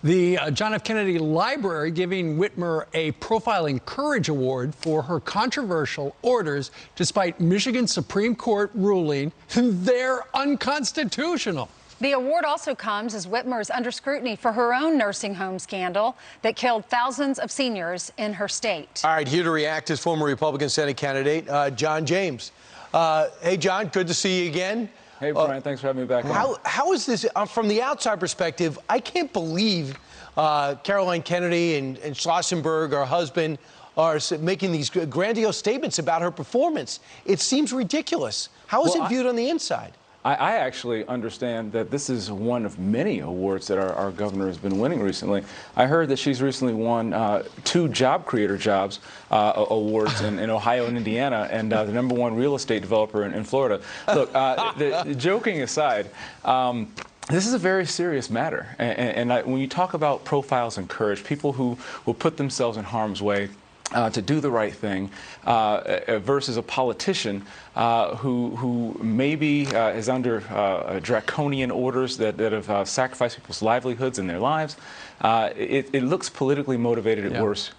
The John F. Kennedy Library giving Whitmer a Profiling Courage Award for her controversial orders, despite Michigan Supreme Court ruling they're unconstitutional. The award also comes as Whitmer is under scrutiny for her own nursing home scandal that killed thousands of seniors in her state. All right, here to react is former Republican Senate candidate John James. Hey, John, good to see you again. Hey, Brian, thanks for having me back on. How is this, from the outside perspective, I can't believe Caroline Kennedy and Schlossenberg, her husband, are making these grandiose statements about her performance. It seems ridiculous. How is it viewed on the inside? I actually understand that this is one of many awards that our governor has been winning recently. I heard that she's recently won 2 job creator jobs awards in Ohio and Indiana, and the #1 real estate developer in Florida. Look, the joking aside, this is a very serious matter. And when you talk about profiles and courage, people who will put themselves in harm's way to do the right thing versus a politician who maybe is under draconian orders that have sacrificed people's livelihoods and their lives. It looks politically motivated at worst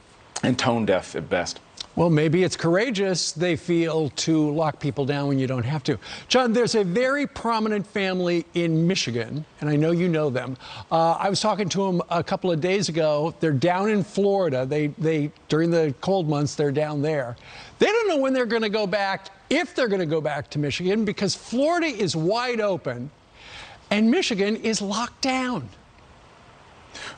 and tone deaf at best. Well, maybe it's courageous, they feel, to lock people down when you don't have to. John, there's a very prominent family in Michigan, and I know you know them. I was talking to them a couple of days ago. They're down in Florida. They during the cold months, they're down there. They don't know when they're going to go back, if they're going to go back to Michigan, because Florida is wide open and Michigan is locked down.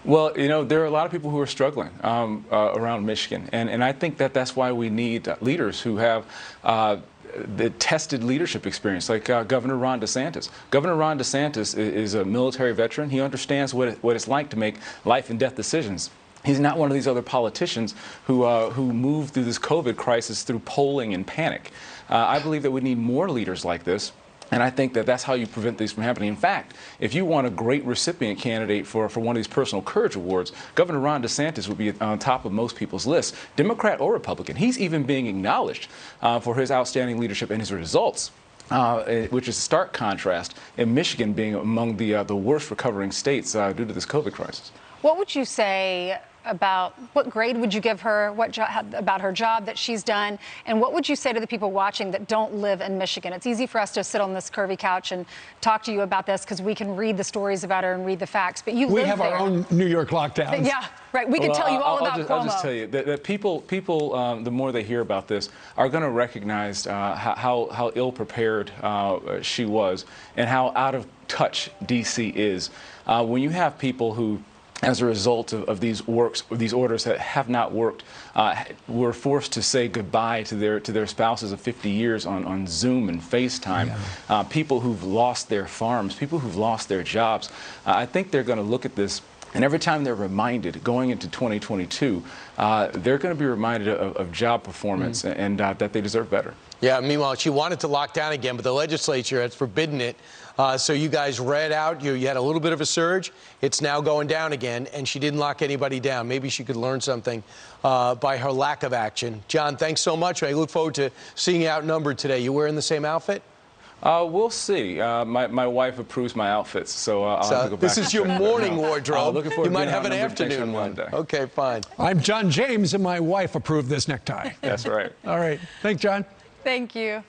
Well, you know, there are a lot of people who are struggling around Michigan, and I think that that's why we need leaders who have the tested leadership experience, like Governor Ron DeSantis. Governor Ron DeSantis is a military veteran. He understands what it's like to make life and death decisions. He's not one of these other politicians who move through this COVID crisis through polling and panic. I believe that we need more leaders like this. And I think that that's how you prevent these from happening. In fact, if you want a great recipient candidate for one of these personal courage awards, Governor Ron DeSantis would be on top of most people's lists, Democrat or Republican. He's even being acknowledged for his outstanding leadership and his results. Which is a stark contrast in Michigan being among the worst recovering states due to this COVID crisis. What would you say about, what grade would you give her, about her job that she's done, and what would you say to the people watching that don't live in Michigan? It's easy for us to sit on this curvy couch and talk to you about this because we can read the stories about her and read the facts, but you live there. We have our own New York lockdowns. Yeah, right. We can tell you all about Cuomo. I'll just tell you that people, the more they hear about this, are going to recognize how ill-prepared she was and how out of touch D.C. is. When you have people who, as a result of these orders that have not worked, were forced to say goodbye to their spouses of 50 years on Zoom and FaceTime. Yeah. People who've lost their farms, people who've lost their jobs. I think they're going to look at this, and every time they're reminded, going into 2022, they're going to be reminded of job performance and that they deserve better. Yeah, meanwhile, she wanted to lock down again, but the legislature has forbidden it. So you guys read out, you had a little bit of a surge. It's now going down again, and she didn't lock anybody down. Maybe she could learn something by her lack of action. John, thanks so much. I look forward to seeing you outnumbered today. You wearing the same outfit? We'll see. My wife approves my outfits, so I'll have to go back. This is your morning wardrobe. Looking forward you might to have an afternoon one. Okay, fine. I'm John James, and my wife approved this necktie. That's right. All right. Thanks, John. Thank you. All right.